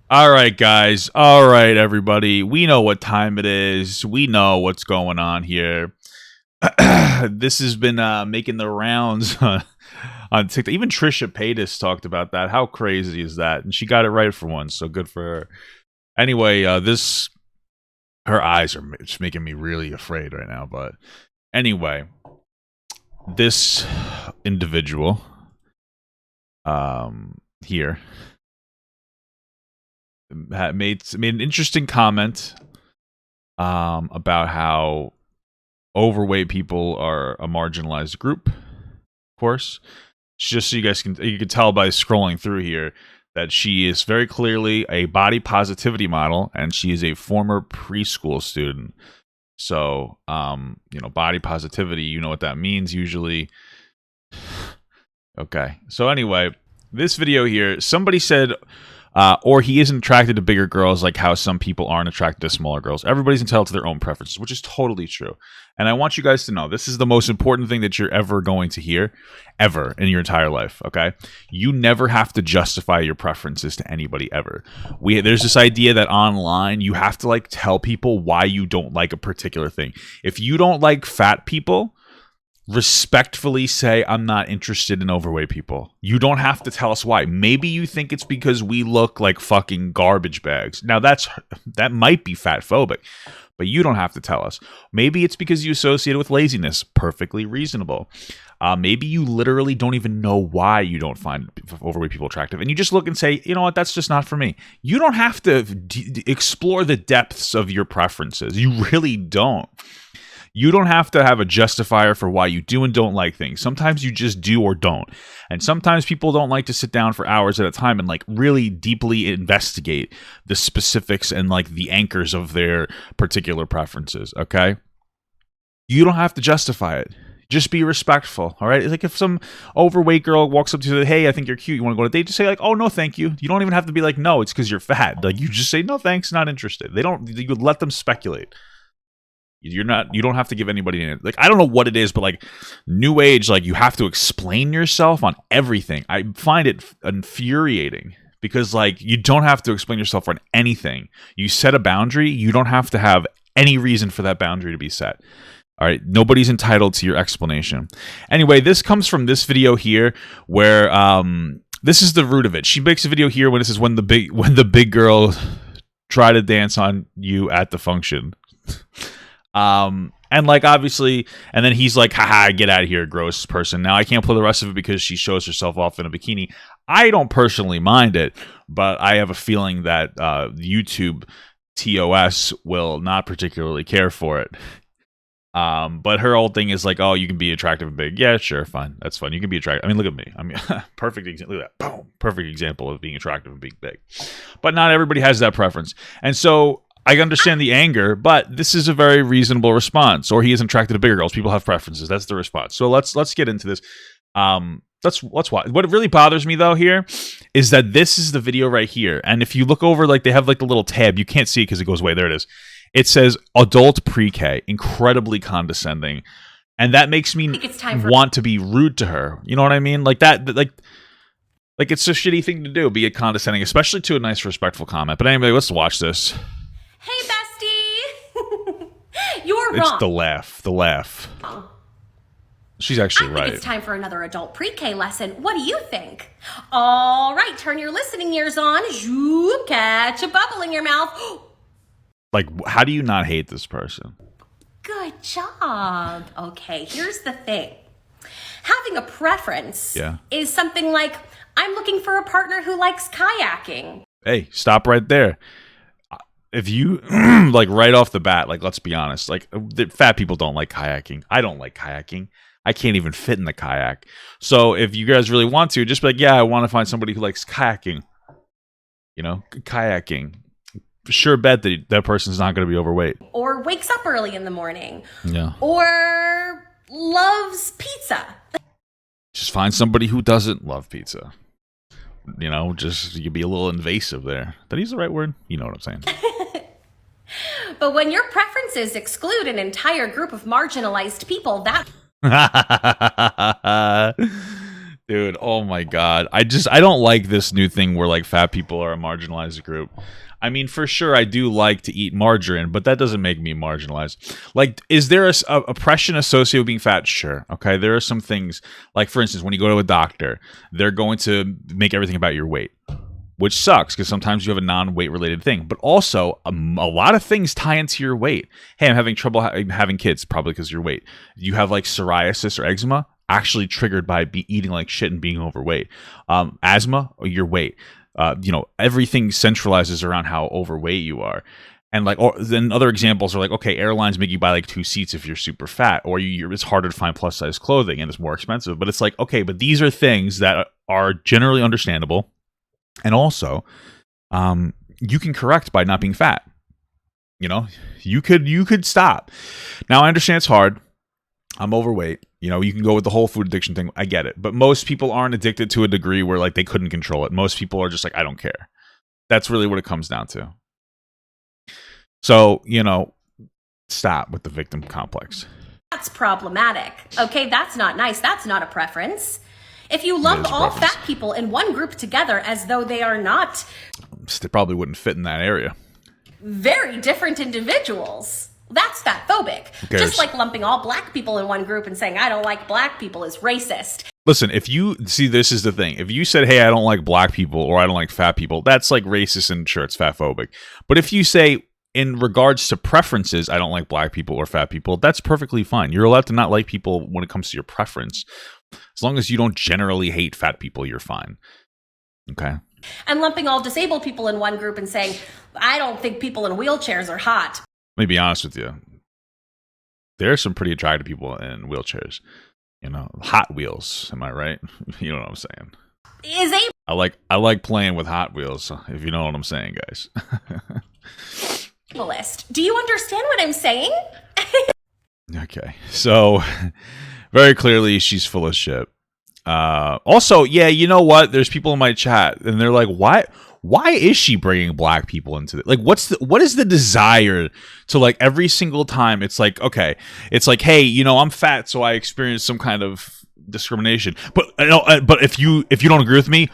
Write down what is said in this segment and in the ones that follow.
All right, guys. All right, everybody. We know what time it is. We know what's going on here. This has been making the rounds on TikTok. Even Trisha Paytas talked about that. How crazy is that? And she got it right for once, so good for her. Anyway, her eyes are just making me really afraid right now. But anyway, this individual here made an interesting comment about how overweight people are a marginalized group. Of course, just so you can tell by scrolling through here that she is very clearly a body positivity model, and she is a former preschool student. So, body positivity, you know what that means usually. Okay. So anyway, this video here, somebody said, or he isn't attracted to bigger girls like how some people aren't attracted to smaller girls. Everybody's entitled to their own preferences, which is totally true. And I want you guys to know, this is the most important thing that you're ever going to hear, ever, in your entire life, okay? You never have to justify your preferences to anybody, ever. There's this idea that online, you have to, tell people why you don't like a particular thing. If you don't like fat people, respectfully say, I'm not interested in overweight people. You don't have to tell us why. Maybe you think it's because we look like fucking garbage bags. Now that might be fat phobic, but you don't have to tell us. Maybe it's because you associate it with laziness. Perfectly reasonable. Maybe you literally don't even know why you don't find overweight people attractive, and you just look and say, you know what, that's just not for me. You don't have to explore the depths of your preferences. You really don't. You don't have to have a justifier for why you do and don't like things. Sometimes you just do or don't. And sometimes people don't like to sit down for hours at a time and really deeply investigate the specifics and the anchors of their particular preferences, okay? You don't have to justify it. Just be respectful, all right? It's like if some overweight girl walks up to you and says, hey, I think you're cute, you want to go on a date? Just say oh, no, thank you. You don't even have to be no, it's because you're fat. You just say, no, thanks, not interested. You would let them speculate. You don't have to give anybody I don't know what it is, but new age, you have to explain yourself on everything. I find it infuriating because you don't have to explain yourself on anything. You set a boundary, you don't have to have any reason for that boundary to be set. All right, nobody's entitled to your explanation. Anyway, this comes from this video here where this is the root of it. She makes a video here when it says when the big girl try to dance on you at the function. And obviously, and then he's haha, get out of here, gross person. Now I can't play the rest of it because she shows herself off in a bikini. I don't personally mind it, but I have a feeling that YouTube TOS will not particularly care for it. But her whole thing is oh, you can be attractive and big. Yeah, sure, fine. That's fine. You can be attractive. I mean, look at me. I mean, perfect example. Look at that. Boom. Perfect example of being attractive and being big. But not everybody has that preference. And so I understand the anger, but this is a very reasonable response. Or he isn't attracted to bigger girls. People have preferences. That's the response. So let's get into this. Let's watch. What really bothers me though here is that this is the video right here. And if you look over, they have the little tab. You can't see it because it goes away. There it is. It says adult pre-K, incredibly condescending, and that makes me want to be rude to her. You know what I mean? It's a shitty thing to do, be a condescending, especially to a nice, respectful comment. But anyway, let's watch this. Hey, bestie! You're wrong. It's the laugh. She's actually right. I think it's time for another adult pre-K lesson. What do you think? All right, turn your listening ears on. Zoop, catch a bubble in your mouth. How do you not hate this person? Good job. Okay, here's the thing. Having a preference is something I'm looking for a partner who likes kayaking. Hey, stop right there. If you, right off the bat, let's be honest, fat people don't like kayaking. I don't like kayaking. I can't even fit in the kayak. So if you guys really want to, just be yeah, I want to find somebody who likes kayaking. Kayaking. Sure bet that person's not going to be overweight. Or wakes up early in the morning. Yeah. Or loves pizza. Just find somebody who doesn't love pizza. Just you could be a little invasive there. Did I use the right word? You know what I'm saying. But when your preferences exclude an entire group of marginalized people, that... Dude, oh my god. I don't like this new thing where like fat people are a marginalized group. I mean, for sure, I do like to eat margarine, but that doesn't make me marginalized. Like, is there a oppression associated with being fat? Sure. Okay, there are some things, like, for instance, when you go to a doctor, they're going to make everything about your weight, which sucks because sometimes you have a non-weight related thing. But also, a lot of things tie into your weight. Hey, I'm having trouble having kids, probably because of your weight. You have, like, psoriasis or eczema, actually triggered by eating like shit and being overweight. Asthma, or your weight. Everything centralizes around how overweight you are. And like, or then other examples are like, okay, airlines make you buy like 2 seats if you're super fat, or it's harder to find plus size clothing and it's more expensive. But it's like, okay, but these are things that are generally understandable. And also, you can correct by not being fat. You could stop. Now, I understand it's hard. I'm overweight. You can go with the whole food addiction thing. I get it. But most people aren't addicted to a degree where like they couldn't control it. Most people are just like, I don't care. That's really what it comes down to. So, stop with the victim complex. That's problematic. Okay, that's not nice. That's not a preference. If you lump all fat people in one group together as though they are not... They probably wouldn't fit in that area. Very different individuals. That's fatphobic. Just like lumping all black people in one group and saying, I don't like black people is racist. Listen, if you see, this is the thing. If you said, hey, I don't like black people or I don't like fat people, that's like racist and sure, it's fatphobic. But if you say, in regards to preferences, I don't like black people or fat people, that's perfectly fine. You're allowed to not like people when it comes to your preference. As long as you don't generally hate fat people, you're fine. Okay? And lumping all disabled people in one group and saying, I don't think people in wheelchairs are hot. Let me be honest with you. There are some pretty attractive people in wheelchairs. Hot Wheels. Am I right? You know what I'm saying. I like playing with Hot Wheels, if you know what I'm saying, guys. Do you understand what I'm saying? Okay. So, very clearly, she's full of shit. Also, yeah, you know what? There's people in my chat, and they're like, why is she bringing black people into it? Like, what is the desire to, like, every single time it's like, okay, it's like, hey, I'm fat, so I experience some kind of discrimination. But if you don't agree with me,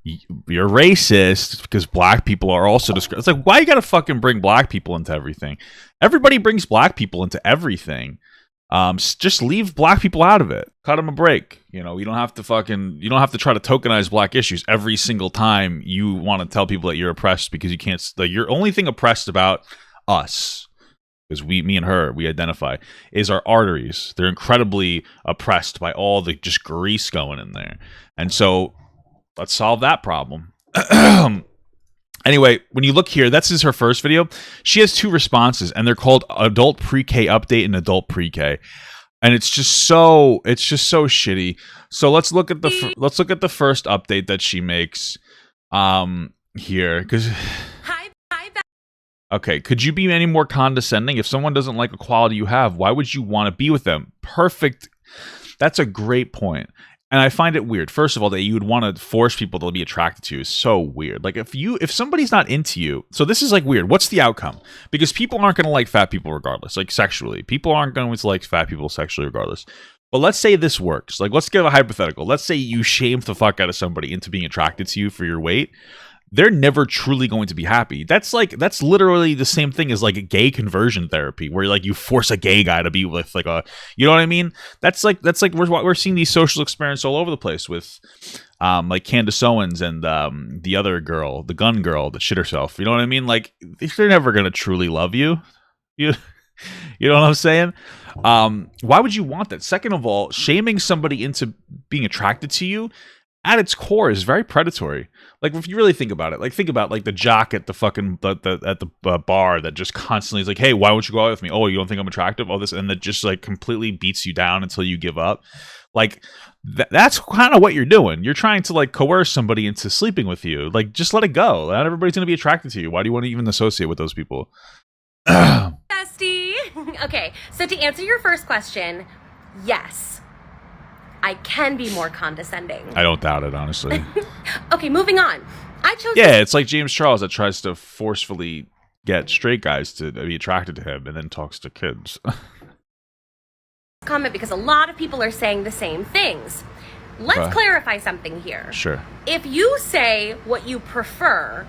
you're racist because black people are also discriminated. It's like, why you gotta fucking bring black people into everything? Everybody brings black people into everything. Just leave black people out of it. Cut them a break. You don't have to try to tokenize black issues every single time you want to tell people that you're oppressed because you can't. Your only thing oppressed about us, because me and her, we identify, is our arteries. They're incredibly oppressed by all the just grease going in there. And so let's solve that problem. Anyway, when you look here, this is her first video. She has 2 responses, and they're called Adult Pre-K Update and Adult Pre-K, and it's just so shitty. So let's look at the first update that she makes here, because okay, could you be any more condescending? If someone doesn't like a quality you have, why would you want to be with them? Perfect. That's a great point. And I find it weird. First of all, that you would want to force people to be attracted to you is so weird. Like, if somebody's not into you, so this is like weird. What's the outcome? Because people aren't going to like fat people regardless. Like, sexually, people aren't going to like fat people sexually regardless. But let's say this works. Like, let's give a hypothetical. Let's say you shame the fuck out of somebody into being attracted to you for your weight. They're never truly going to be happy. That's literally the same thing as like a gay conversion therapy, where like you force a gay guy to be with like a, you know what I mean? That's like we're seeing these social experiments all over the place with, like Candace Owens and the other girl, the gun girl that shit herself. You know what I mean? Like, they're never gonna truly love you. You know what I'm saying? Why would you want that? Second of all, shaming somebody into being attracted to you, at its core, is very predatory. Like, if you really think about it, like, think about like the jock at the fucking at the bar that just constantly is like, hey, why won't you go out with me? Oh, you don't think I'm attractive? All this, and that just like completely beats you down until you give up. Like, that's kind of what you're doing. You're trying to like coerce somebody into sleeping with you. Like, just let it go. Not everybody's gonna be attracted to you. Why do you want to even associate with those people? Bestie. Okay, so to answer your first question, yes, I can be more condescending. I don't doubt it, honestly. Okay, moving on. I chose. Yeah, it's like James Charles that tries to forcefully get straight guys to be attracted to him and then talks to kids. Comment because a lot of people are saying the same things. Let's clarify something here. Sure. If you say what you prefer,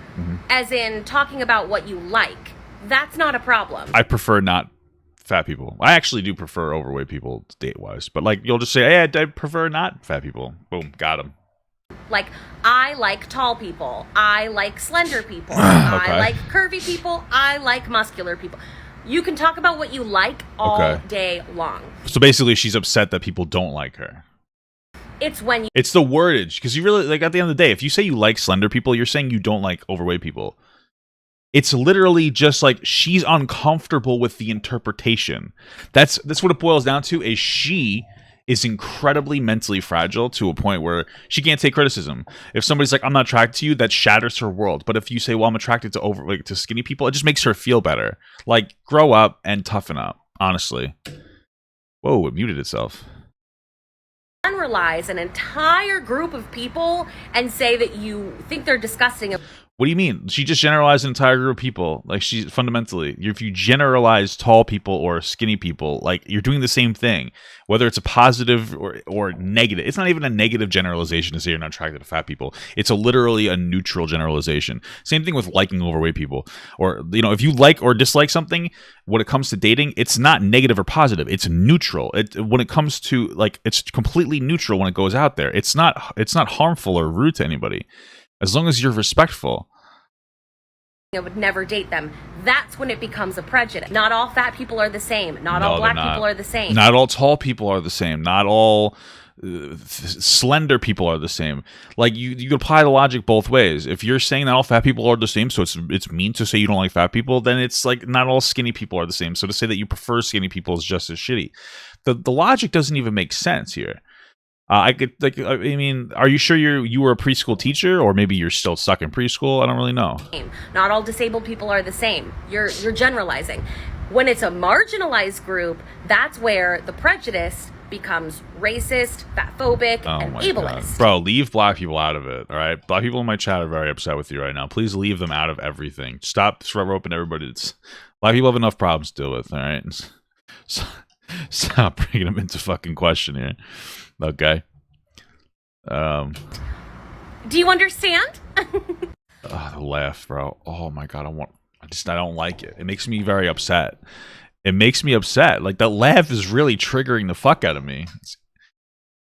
as in talking about what you like, that's not a problem. I prefer not fat people. I actually do prefer overweight people date-wise. But, like, you'll just say, hey, I prefer not fat people. Boom, got him. Like, I like tall people. I like slender people. I like curvy people. I like muscular people. You can talk about what you like all day long. So basically, she's upset that people don't like her. It's when you... It's the wordage. Because you really, like, at the end of the day, if you say you like slender people, you're saying you don't like overweight people. It's literally just like she's uncomfortable with the interpretation. That's what it boils down to, is she is incredibly mentally fragile to a point where she can't take criticism. If somebody's like, I'm not attracted to you, that shatters her world. But if you say, well, I'm attracted to to skinny people, it just makes her feel better. Like, grow up and toughen up, honestly. Whoa, it muted itself. Generalize an entire group of people and say that you think they're disgusting. What do you mean? She just generalized an entire group of people. Like, she's fundamentally, if you generalize tall people or skinny people, like, you're doing the same thing, whether it's a positive or negative. It's not even a negative generalization to say you're not attracted to fat people. It's literally a neutral generalization. Same thing with liking overweight people. Or, you know, if you like or dislike something, when it comes to dating, it's not negative or positive. It's neutral. When it comes to, like, it's completely neutral when it goes out there. It's not harmful or rude to anybody. As long as you're respectful. I would never date them. That's when it becomes a prejudice. Not all fat people are the same. Not all black people are the same. Not all tall people are the same. Not all slender people are the same. Like, you can apply the logic both ways. If you're saying that all fat people are the same, so it's mean to say you don't like fat people, then it's like not all skinny people are the same. So to say that you prefer skinny people is just as shitty. The logic doesn't even make sense here. I mean, are you sure you were a preschool teacher, or maybe you're still stuck in preschool? I don't really know. Not all disabled people are the same. You're generalizing. When it's a marginalized group, that's where the prejudice becomes racist, fatphobic, and ableist. God. Bro, leave black people out of it, all right? Black people in my chat are very upset with you right now. Please leave them out of everything. Stop roping everybody. Black people have enough problems to deal with, all right? Stop bringing them into fucking question here. Okay. Do you understand? The laugh, bro. Oh my god, I don't like it. It makes me very upset. It makes me upset. Like, that laugh is really triggering the fuck out of me.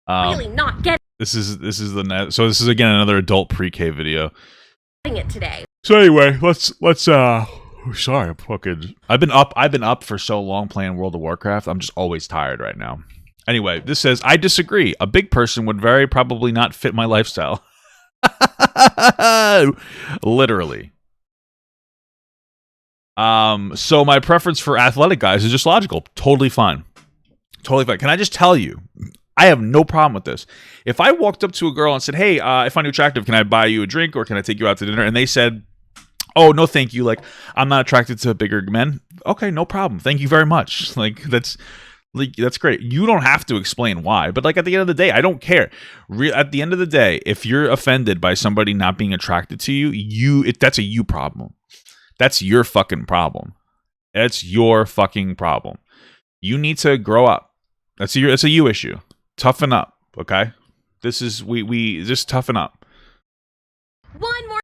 Really not getting. This is again another adult pre-K video. It today. So anyway, let's sorry, I've been up for so long playing World of Warcraft. I'm just always tired right now. Anyway, this says, I disagree. A big person would very probably not fit my lifestyle. Literally. So my preference for athletic guys is just logical. Totally fine. Totally fine. Can I just tell you, I have no problem with this. If I walked up to a girl and said, hey, I find you attractive, can I buy you a drink or can I take you out to dinner? And they said, oh, no, thank you. Like, I'm not attracted to bigger men. Okay, no problem. Thank you very much. That's great. You don't have to explain why, but, like, at the end of the day, I don't care. At the end of the day, if you're offended by somebody not being attracted to you, that's a you problem. That's your fucking problem. It's your fucking problem. You need to grow up. It's a you issue. Toughen up, okay? This is we just toughen up. One more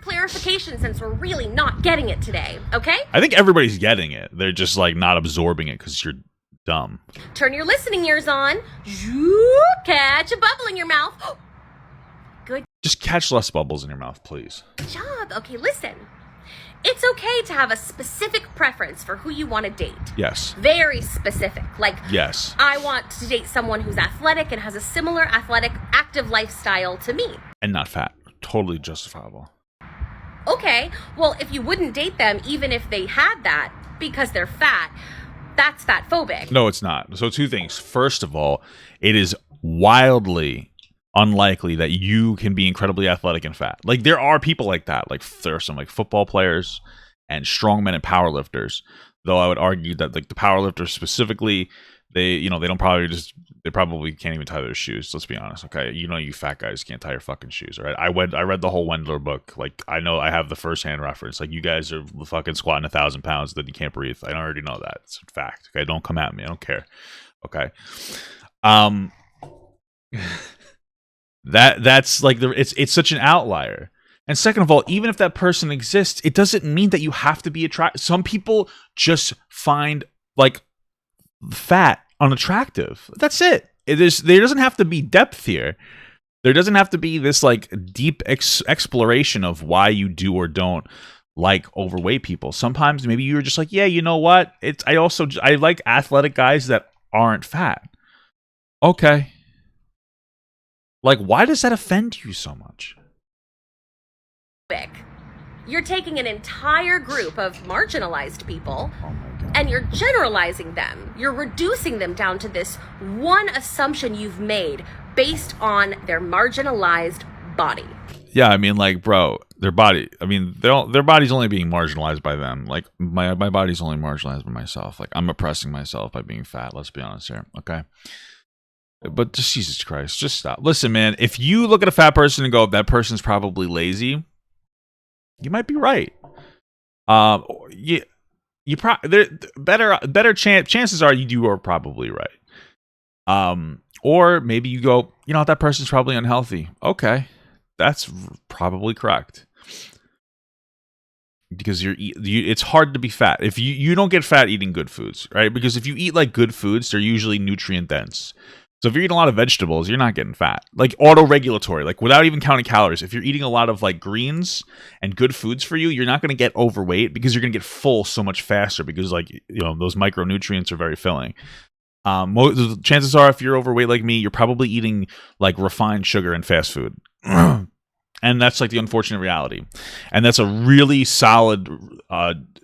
clarification, since we're really not getting it today, okay? I think everybody's getting it. They're just, like, not absorbing it because you're dumb. Turn your listening ears on. Catch a bubble in your mouth. Good. Just catch less bubbles in your mouth, please. Good job. Okay, listen. It's okay to have a specific preference for who you want to date. Yes. Very specific. Like, yes, I want to date someone who's athletic and has a similar athletic, active lifestyle to me. And not fat. Totally justifiable. Okay, well, if you wouldn't date them, even if they had that, because they're fat, that's fatphobic. No, it's not. So 2 things. First of all, it is wildly unlikely that you can be incredibly athletic and fat. Like, there are people like that. Like, there are some, like, football players and strongmen and powerlifters. Though I would argue that, like, the powerlifters specifically, they probably can't even tie their shoes. Let's be honest, okay? You fat guys can't tie your fucking shoes, right? I read the whole Wendler book. Like, I know I have the first-hand reference. Like, you guys are fucking squatting 1,000 pounds, then you can't breathe. I already know that. It's a fact. Okay, don't come at me. I don't care. Okay. That's like it's such an outlier. And second of all, even if that person exists, it doesn't mean that you have to be attracted. Some people just find like fat unattractive. That's it. There doesn't have to be depth here. There doesn't have to be this like deep exploration of why you do or don't like overweight people. Sometimes maybe you're just like, yeah, you know what? I like athletic guys that aren't fat. Okay. Like, why does that offend you so much? You're taking an entire group of marginalized people and you're generalizing them. You're reducing them down to this one assumption you've made based on their marginalized body. Yeah, I mean, like, bro, their body. I mean, their body's only being marginalized by them. Like, my body's only marginalized by myself. Like, I'm oppressing myself by being fat. Let's be honest here, okay? But just Jesus Christ, just stop. Listen, man, if you look at a fat person and go, that person's probably lazy, you might be right. Chances are you are probably right. Or maybe you go, you know what, that person's probably unhealthy. Okay, that's probably correct. Because it's hard to be fat if you don't get fat eating good foods, right? Because if you eat like good foods, they're usually nutrient dense. So if you're eating a lot of vegetables, you're not getting fat. Like auto-regulatory, like without even counting calories. If you're eating a lot of like greens and good foods for you, you're not going to get overweight because you're going to get full so much faster because like, you know, those micronutrients are very filling. Chances are if you're overweight like me, you're probably eating like refined sugar and fast food. And that's like the unfortunate reality. And that's a really solid,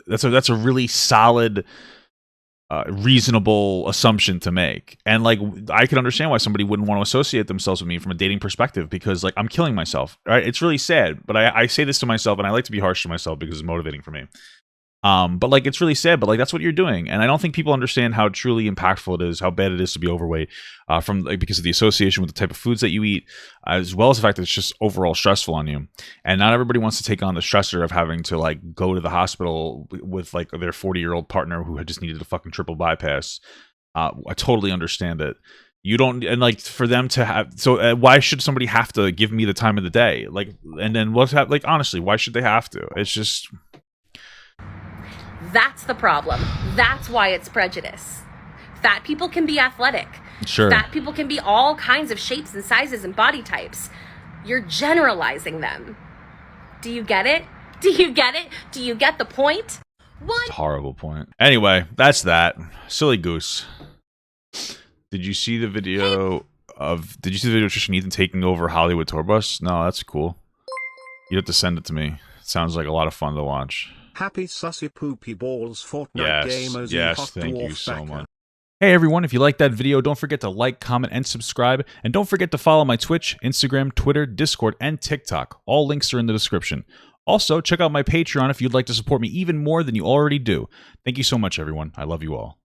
that's a really solid, reasonable assumption to make. And like, I can understand why somebody wouldn't want to associate themselves with me from a dating perspective, because like I'm killing myself, right? It's really sad, but I say this to myself, and I like to be harsh to myself because it's motivating for me. But like, it's really sad, but like, that's what you're doing. And I don't think people understand how truly impactful it is, how bad it is to be overweight, because of the association with the type of foods that you eat, as well as the fact that it's just overall stressful on you. And not everybody wants to take on the stressor of having to like go to the hospital with like their 40-year-old partner who had just needed a fucking triple bypass. I totally understand it. You don't, and like for them to have, so why should somebody have to give me the time of the day? Like, and then what's like, honestly, why should they have to? It's just, that's the problem. That's why it's prejudice. Fat people can be athletic. Sure. Fat people can be all kinds of shapes and sizes and body types. You're generalizing them. Do you get it? Do you get it? Do you get the point? It's a horrible point. Anyway, that's that. Silly goose. Did you see the video of Trisha and Ethan taking over Hollywood Tour Bus? No, that's cool. You have to send it to me. It sounds like a lot of fun to watch. Happy sussy poopy balls Fortnite gamers. Yes, thank you so much. Hey everyone, if you liked that video, don't forget to like, comment, and subscribe. And don't forget to follow my Twitch, Instagram, Twitter, Discord, and TikTok. All links are in the description. Also, check out my Patreon if you'd like to support me even more than you already do. Thank you so much, everyone. I love you all.